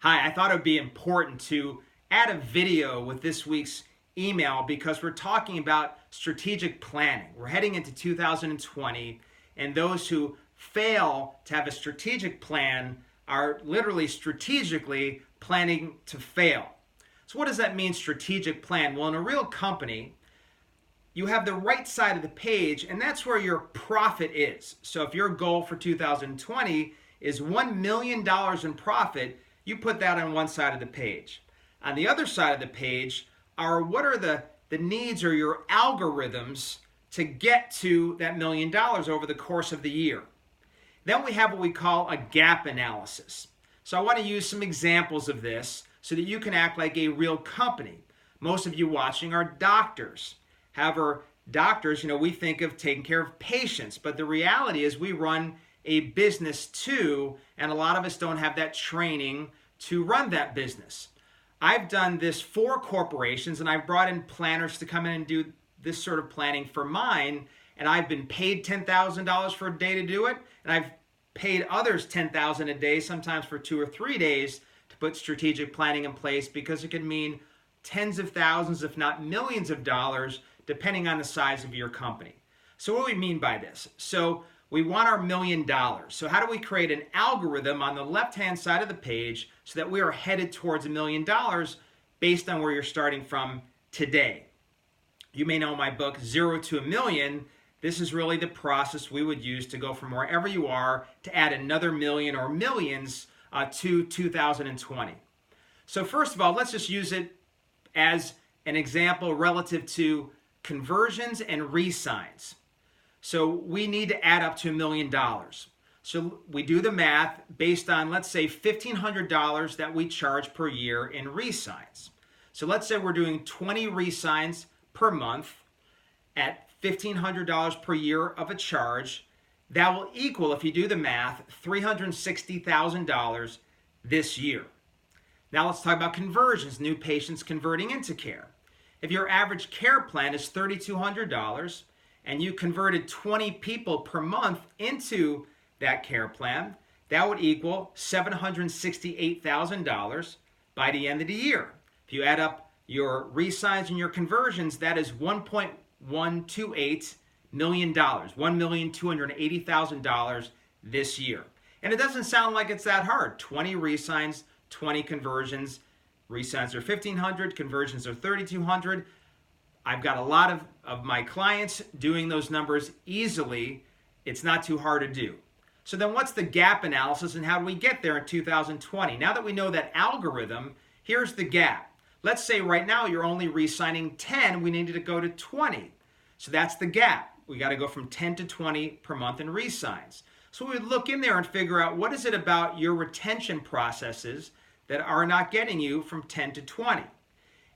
Hi, I thought it would be important to add a video with this week's email because we're talking about strategic planning. We're heading into 2020, and those who fail to have a strategic plan are literally strategically planning to fail. So, what does that mean, strategic plan? Well, in a real company, you have the right side of the page, and that's where your profit is. So, if your goal for 2020 is $1 million in profit, you put that on one side of the page. On the other side of the page are what are the needs or your algorithms to get to that $1 million over the course of the year. Then we have what we call a gap analysis. So I want to use some examples of this so that you can act like a real company. Most of you watching are doctors. However, doctors, we think of taking care of patients, but the reality is we run a business too, and a lot of us don't have that training to run that business. I've done this for corporations, and I've brought in planners to come in and do this sort of planning for mine, and I've been paid $10,000 for a day to do it, and I've paid others $10,000 a day, sometimes for 2 or 3 days, to put strategic planning in place, because it could mean tens of thousands, if not millions of dollars, depending on the size of your company. So what do we mean by this? So we want our $1 million. So how do we create an algorithm on the left-hand side of the page so that we are headed towards $1 million based on where you're starting from today? You may know my book, Zero to a Million. This is really the process we would use to go from wherever you are to add another million or millions to 2020. So first of all, let's just use it as an example relative to conversions and re-signs. So we need to add up to $1 million. So we do the math based on, let's say, $1,500 that we charge per year in re-signs. So let's say we're doing 20 re-signs per month at $1,500 per year of a charge. That will equal, if you do the math, $360,000 this year. Now let's talk about conversions, new patients converting into care. If your average care plan is $3,200, and you converted 20 people per month into that care plan, that would equal $768,000 by the end of the year. If you add up your re-signs and your conversions, that is $1.128 million, $1,280,000 this year. And it doesn't sound like it's that hard. 20 re-signs, 20 conversions. Re-signs are $1,500, conversions are $3,200. I've got a lot of my clients doing those numbers easily. It's not too hard to do. So then what's the gap analysis, and how do we get there in 2020? Now that we know that algorithm, here's the gap. Let's say right now you're only re-signing 10. We needed to go to 20. So that's the gap. We got to go from 10 to 20 per month in re-signs. So we would look in there and figure out what is it about your retention processes that are not getting you from 10 to 20.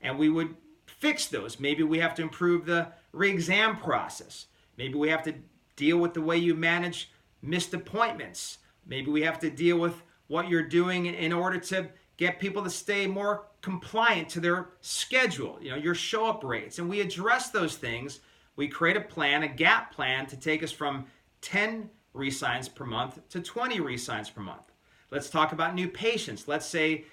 And we would fix those. Maybe we have to improve the re-exam process. Maybe we have to deal with the way you manage missed appointments. Maybe we have to deal with what you're doing in order to get people to stay more compliant to their schedule, your show-up rates. And we address those things. We create a plan, a gap plan, to take us from 10 re-signs per month to 20 re-signs per month. Let's talk about new patients. Let's say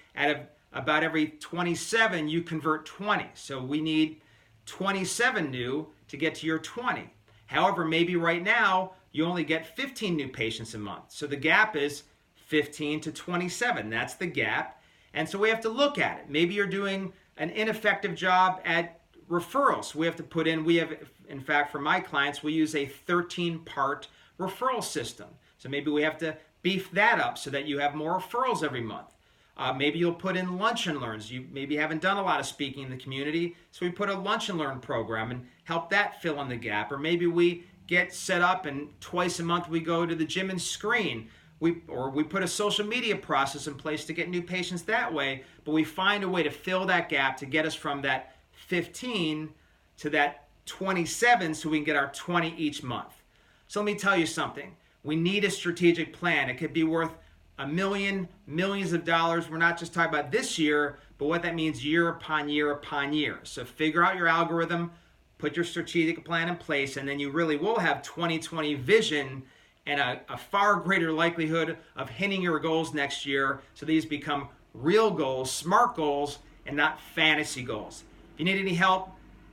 about every 27, you convert 20. So we need 27 new to get to your 20. However, maybe right now, you only get 15 new patients a month. So the gap is 15 to 27. That's the gap. And so we have to look at it. Maybe you're doing an ineffective job at referrals. We have to put in, in fact, for my clients, we use a 13-part referral system. So maybe we have to beef that up so that you have more referrals every month. Maybe you'll put in lunch and learns. You maybe haven't done a lot of speaking in the community, so we put a lunch and learn program and help that fill in the gap. Or maybe we get set up and twice a month we go to the gym and screen. We put a social media process in place to get new patients that way, but we find a way to fill that gap to get us from that 15 to that 27 so we can get our 20 each month. So let me tell you something. We need a strategic plan. It could be worth $1 million, millions of dollars. We're not just talking about this year, but what that means year upon year upon year. So figure out your algorithm, put your strategic plan in place, and then you really will have 2020 vision and a far greater likelihood of hitting your goals next year, so these become real goals, smart goals, and not fantasy goals. If you need any help,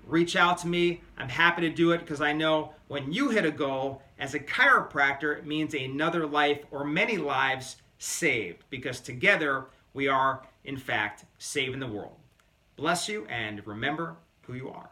reach out to me. I'm happy to do it because I know when you hit a goal as a chiropractor, it means another life or many lives saved, because together we are, in fact, saving the world. Bless you, and remember who you are.